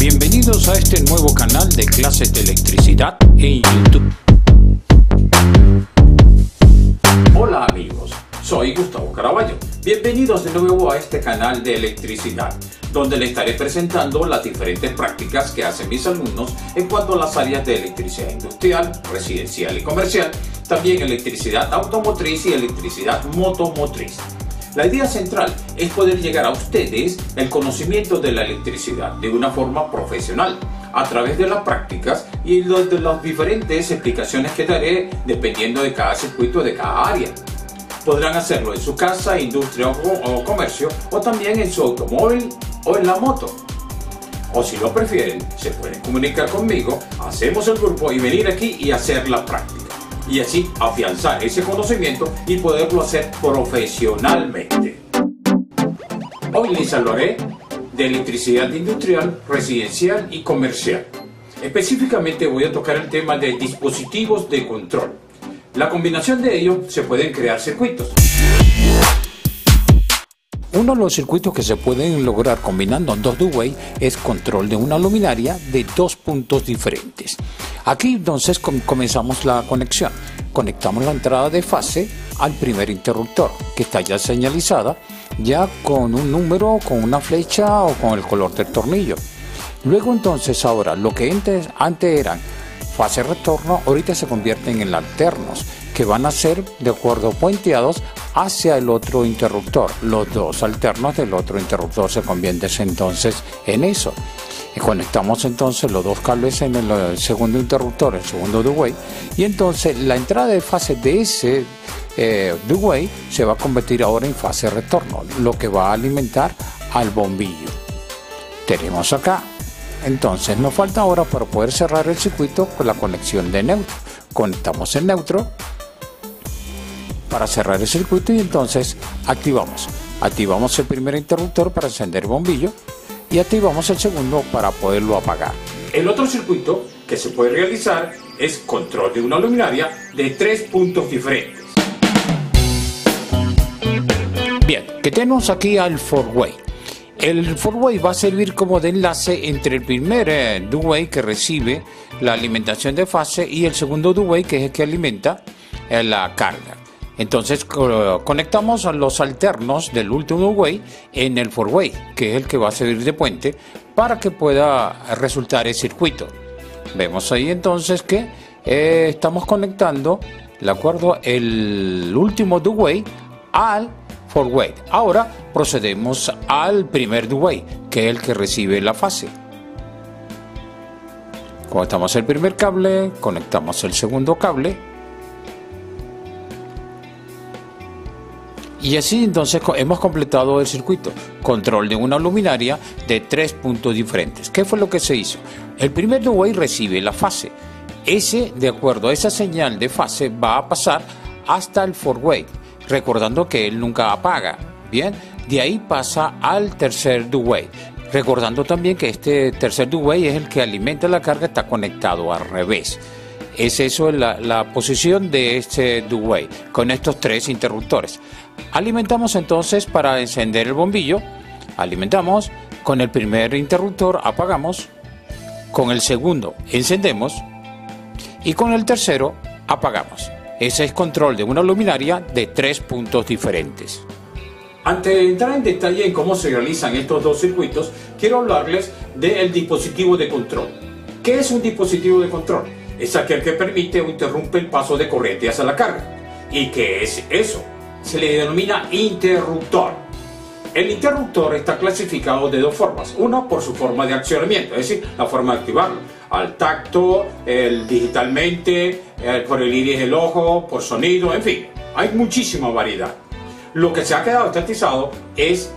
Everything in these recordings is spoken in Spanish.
Bienvenidos a este nuevo canal de clases de electricidad en YouTube. Hola amigos, soy Gustavo Caraballo. Bienvenidos de nuevo a este canal de electricidad, donde les estaré presentando las diferentes prácticas que hacen mis alumnos en cuanto a las áreas de electricidad industrial, residencial y comercial, también electricidad automotriz y electricidad motomotriz. La idea central es poder llegar a ustedes el conocimiento de la electricidad de una forma profesional, a través de las prácticas y de las diferentes explicaciones que daré dependiendo de cada circuito de cada área. Podrán hacerlo en su casa, industria o comercio, o también en su automóvil o en la moto. O si lo prefieren, se pueden comunicar conmigo, hacemos el grupo y venir aquí y hacer la práctica. Y así afianzar ese conocimiento y poderlo hacer profesionalmente. Hoy les hablaré de electricidad industrial, residencial y comercial. Específicamente voy a tocar el tema de dispositivos de control. La combinación de ellos se pueden crear circuitos. Uno de los circuitos que se pueden lograr combinando dos two-way es control de una luminaria de dos puntos diferentes. Aquí entonces comenzamos la conexión. Conectamos la entrada de fase al primer interruptor, que está ya señalizada, ya con un número, con una flecha o con el color del tornillo. Luego entonces ahora lo que antes eran fase retorno, ahorita se convierten en alternos, que van a ser de acuerdo puenteados hacia el otro interruptor. Los dos alternos del otro interruptor se convierten entonces en eso. Y conectamos entonces los dos cables en el segundo interruptor, el segundo two-way, y entonces la entrada de fase de ese two-way se va a convertir ahora en fase retorno, lo que va a alimentar al bombillo. Tenemos acá. Entonces nos falta ahora para poder cerrar el circuito con la conexión de neutro. Conectamos el neutro para cerrar el circuito y entonces activamos el primer interruptor para encender el bombillo y activamos el segundo para poderlo apagar. El otro circuito que se puede realizar es control de una luminaria de tres puntos diferentes. Bien, que tenemos aquí al four-way. El four-way va a servir como de enlace entre el primer two-way que recibe la alimentación de fase y el segundo two-way que es el que alimenta la carga. Entonces conectamos a los alternos del último two-way en el four-way, que es el que va a servir de puente para que pueda resultar el circuito. Vemos ahí entonces que estamos conectando, ¿de acuerdo?, el último two-way al four-way. Ahora procedemos al primer two-way, que es el que recibe la fase. Conectamos el primer cable, conectamos el segundo cable. Y así entonces hemos completado el circuito. Control de una luminaria de tres puntos diferentes. ¿Qué fue lo que se hizo? El primer two-way recibe la fase. Ese, de acuerdo a esa señal de fase, va a pasar hasta el four-way, recordando que él nunca apaga. Bien, de ahí pasa al tercer two-way, recordando también que este tercer two-way es el que alimenta la carga, está conectado al revés. Es eso la posición de este two-way con estos tres interruptores. Alimentamos entonces para encender el bombillo. Alimentamos con el primer interruptor, apagamos, con el segundo encendemos y con el tercero apagamos. Ese es control de una luminaria de tres puntos diferentes. Antes de entrar en detalle en cómo se realizan estos dos circuitos, quiero hablarles del dispositivo de control. ¿Qué es un dispositivo de control? Es aquel que permite o interrumpe el paso de corriente hacia la carga. ¿Y qué es eso? Se le denomina interruptor. El interruptor está clasificado de dos formas. Una por su forma de accionamiento, es decir, la forma de activarlo. Al tacto, digitalmente, por el iris del ojo, por sonido, en fin. Hay muchísima variedad. Lo que se ha quedado estatizado es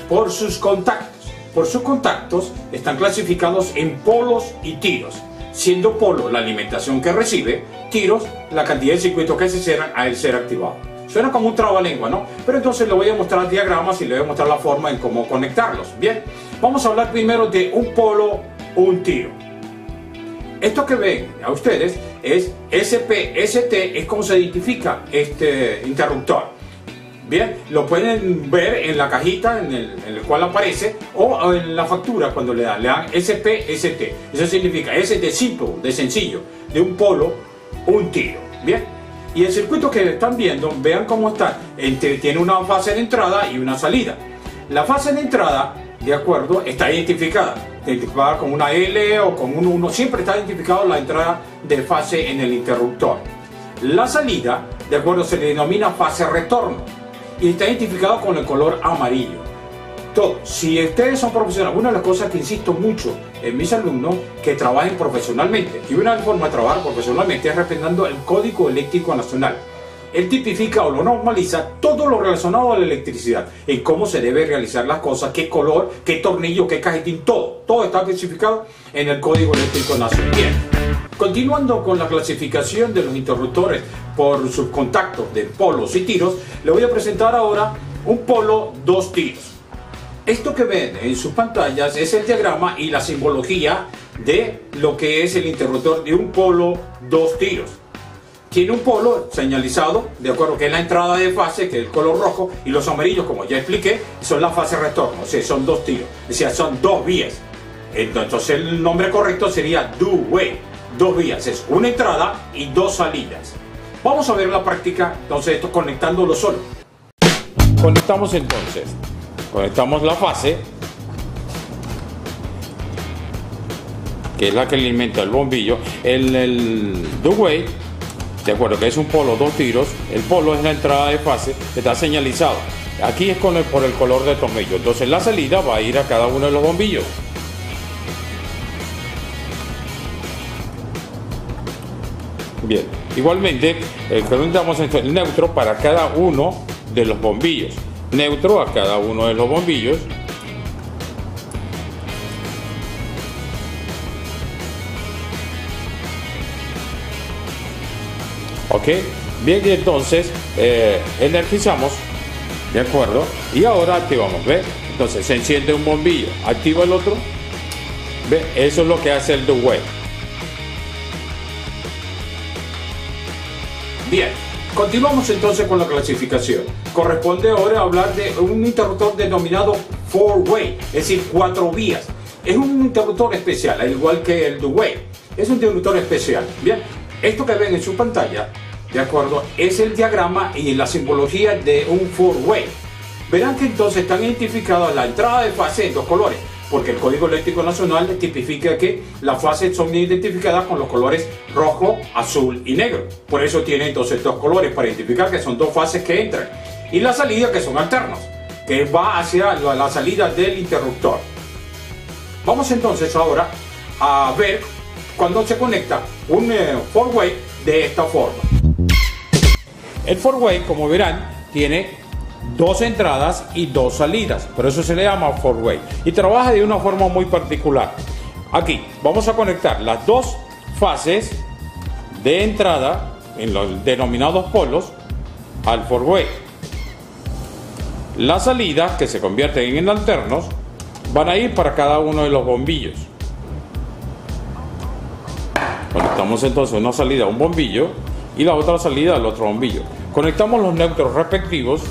por sus contactos. Por sus contactos están clasificados en polos y tiros. Siendo polo la alimentación que recibe, tiros la cantidad de circuitos que se cierran al ser activado. Suena como un trabalengua, ¿no? Pero entonces le voy a mostrar diagramas y le voy a mostrar la forma en cómo conectarlos. Bien, vamos a hablar primero de un polo o un tiro. Esto que ven a ustedes es SP, ST, es como se identifica este interruptor. Bien, lo pueden ver en la cajita en el cual aparece o en la factura cuando le dan SPST. Eso significa S de simple, de sencillo, de un polo, un tiro. Bien, y el circuito que están viendo, vean cómo está. Tiene una fase de entrada y una salida. La fase de entrada, de acuerdo, está identificada con una L o con un 1. Siempre está identificado la entrada de fase en el interruptor. La salida, de acuerdo, se le denomina fase retorno y está identificado con el color amarillo. Todo. Si ustedes son profesionales, una de las cosas que insisto mucho en mis alumnos, que trabajen profesionalmente, y una forma de trabajar profesionalmente es respetando el Código Eléctrico Nacional. Él tipifica o lo normaliza todo lo relacionado a la electricidad, en cómo se debe realizar las cosas, qué color, qué tornillo, qué cajetín, todo está especificado en el Código Eléctrico Nacional. Bien, continuando con la clasificación de los interruptores por sus contactos de polos y tiros, le voy a presentar ahora un polo 2 tiros. Esto que ven en sus pantallas es el diagrama y la simbología de lo que es el interruptor de un polo 2 tiros. Tiene un polo señalizado, de acuerdo, que es la entrada de fase, que es el color rojo, y los amarillos, como ya expliqué, son la fase retorno, o sea, son 2 tiros, o sea, son 2 vías. Entonces el nombre correcto sería two-way, 2 vías, es una entrada y 2 salidas. Vamos a ver la práctica, entonces esto conectándolo solo. Conectamos entonces, conectamos la fase, que es la que alimenta el bombillo, el two-way, de acuerdo, que es un polo 2 tiros. El polo es la entrada de fase, que está señalizado. Aquí es por el color del tornillo. Entonces la salida va a ir a cada uno de los bombillos. Bien, igualmente conectamos el neutro para cada uno de los bombillos. Neutro a cada uno de los bombillos. Ok, bien, y entonces energizamos, de acuerdo, y ahora activamos, ¿ve? Entonces se enciende un bombillo, activa el otro, ¿ve? Eso es lo que hace el two-way. Bien, continuamos entonces con la clasificación. Corresponde ahora hablar de un interruptor denominado four-way, es decir, 4 vías. Es un interruptor especial, al igual que el two-way. Es un interruptor especial. Bien, esto que ven en su pantalla, de acuerdo, es el diagrama y la simbología de un four-way. Verán que entonces están identificadas la entrada de fase en 2 colores, porque el Código Eléctrico Nacional tipifica que las fases son identificadas con los colores rojo, azul y negro. Por eso tiene entonces 2 colores para identificar que son 2 fases que entran. Y la salida, que son alternos, que va hacia la salida del interruptor. Vamos entonces ahora a ver cuando se conecta un four-way de esta forma. El four-way, como verán, tiene 2 entradas y 2 salidas, por eso se le llama four-way y trabaja de una forma muy particular. Aquí vamos a conectar las 2 fases de entrada en los denominados polos al four-way. Las salidas, que se convierten en alternos, van a ir para cada uno de los bombillos. Conectamos entonces una salida a un bombillo y la otra salida al otro bombillo. Conectamos los neutros respectivos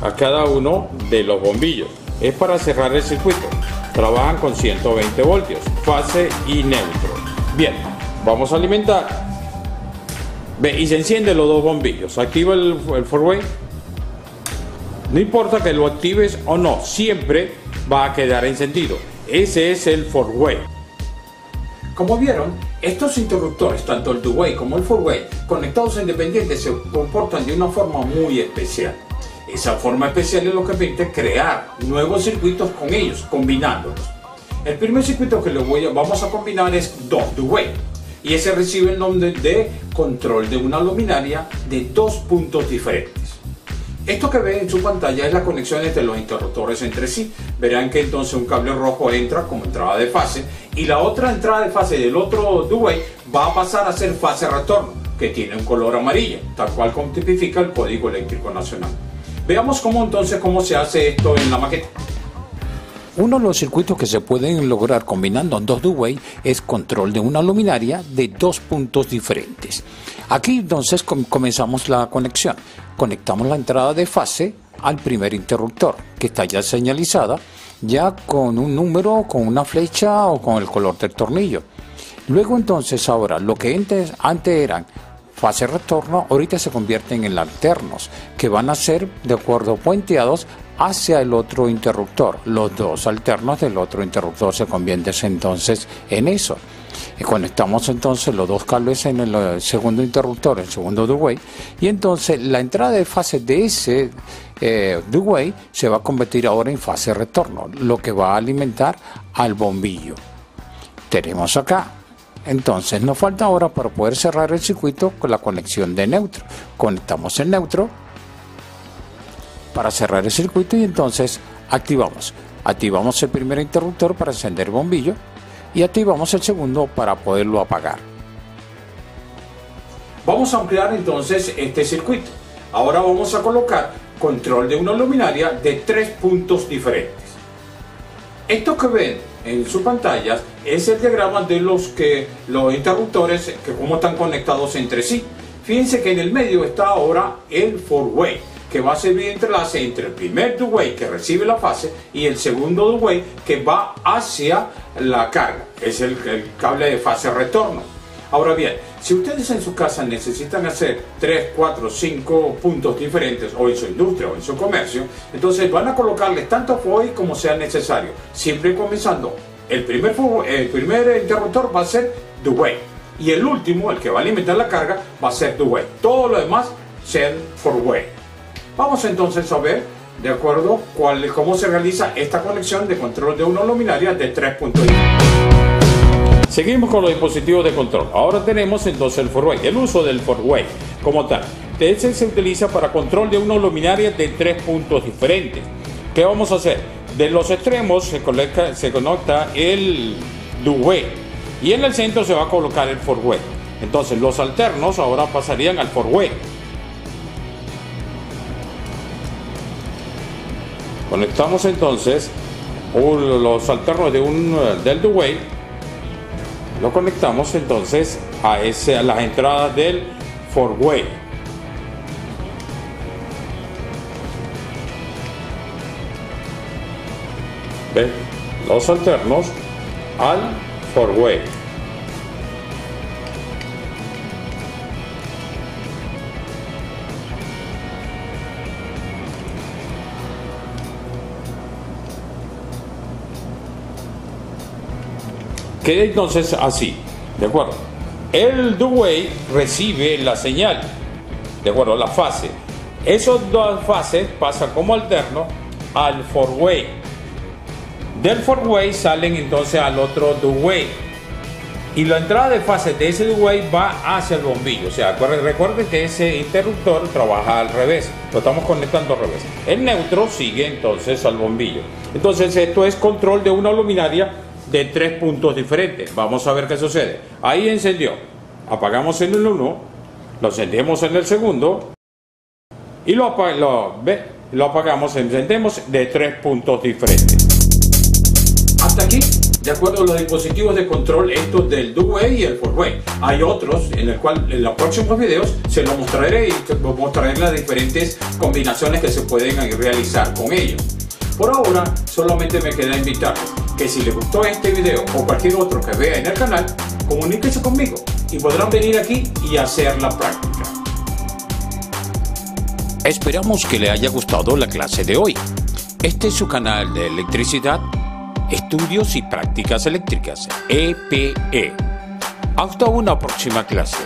a cada uno de los bombillos. Es para cerrar el circuito. Trabajan con 120 voltios, fase y neutro. Bien, vamos a alimentar. Ve, y se encienden los 2 bombillos. Activa el four-way. No importa que lo actives o no, siempre va a quedar encendido. Ese es el four-way. Como vieron, estos interruptores, tanto el two-way como el four-way, conectados independientes, se comportan de una forma muy especial. Esa forma especial es lo que permite crear nuevos circuitos con ellos, combinándolos. El primer circuito que vamos a combinar es two-way, y ese recibe el nombre de control de una luminaria de 2 puntos diferentes. Esto que ven en su pantalla es la conexión entre los interruptores entre sí. Verán que entonces un cable rojo entra como entrada de fase y la otra entrada de fase del otro two-way va a pasar a ser fase retorno, que tiene un color amarillo, tal cual como tipifica el Código Eléctrico Nacional. Veamos cómo se hace esto en la maqueta. Uno de los circuitos que se pueden lograr combinando en 2 two-way es control de una luminaria de 2 puntos diferentes. Aquí entonces comenzamos la conexión. Conectamos la entrada de fase al primer interruptor, que está ya señalizada, ya con un número, con una flecha o con el color del tornillo. Luego entonces ahora, lo que antes eran fase retorno, ahorita se convierten en alternos, que van a ser de acuerdo puenteados hacia el otro interruptor. Los dos alternos del otro interruptor se convierten entonces en eso. Y conectamos entonces los dos cables en el segundo interruptor, el segundo two-way, y entonces la entrada de fase de ese two-way se va a convertir ahora en fase retorno, lo que va a alimentar al bombillo. Tenemos acá. Entonces nos falta ahora para poder cerrar el circuito con la conexión de neutro. Conectamos el neutro para cerrar el circuito y entonces activamos el primer interruptor para encender el bombillo y activamos el segundo para poderlo apagar. Vamos a ampliar entonces este circuito. Ahora vamos a colocar control de una luminaria de 3 puntos diferentes. Esto que ven en su pantalla es el diagrama de los interruptores que cómo están conectados entre sí. Fíjense que en el medio está ahora el four-way, que va a servir de enlace entre el primer two-way que recibe la fase y el segundo two-way que va hacia la carga. Es el cable de fase retorno. Ahora bien, si ustedes en su casa necesitan hacer 3, 4, 5 puntos diferentes, o en su industria o en su comercio, entonces van a colocarles tanto four-way como sea necesario, siempre comenzando. El primer interruptor va a ser two-way y el último, el que va a alimentar la carga, va a ser two-way. Todo lo demás ser four-way. Vamos entonces a ver, de acuerdo, cómo se realiza esta conexión de control de una luminaria de 3 puntos diferentes. Seguimos con los dispositivos de control. Ahora tenemos entonces el four-way, el uso del four-way como tal. Este se utiliza para control de una luminaria de 3 puntos diferentes. ¿Qué vamos a hacer? De los extremos se conecta el two-way y en el centro se va a colocar el four-way. Entonces los alternos ahora pasarían al four-way. Conectamos entonces los alternos del two-way. Lo conectamos entonces a las entradas del four-way. ¿Ven? Los alternos al four-way. Queda entonces así, ¿de acuerdo? El two-way recibe la señal, ¿de acuerdo? La fase. Esas dos fases pasan como alterno al four-way. Del four-way salen entonces al otro two-way. Y la entrada de fase de ese two-way va hacia el bombillo. O sea, recuerden que ese interruptor trabaja al revés. Lo estamos conectando al revés. El neutro sigue entonces al bombillo. Entonces esto es control de una luminaria de 3 puntos diferentes. Vamos a ver qué sucede. Ahí encendió. Apagamos en el 1, lo encendemos en el segundo y lo apagamos, encendemos de 3 puntos diferentes. Hasta aquí, de acuerdo a los dispositivos de control, estos del two-way y el four-way. Hay otros en el cual en los próximos videos se los mostraré y mostraré las diferentes combinaciones que se pueden realizar con ellos. Por ahora, solamente me queda invitarles que si les gustó este video o cualquier otro que vea en el canal, comuníquense conmigo y podrán venir aquí y hacer la práctica. Esperamos que le haya gustado la clase de hoy. Este es su canal de electricidad, estudios y prácticas eléctricas, EPE. Hasta una próxima clase.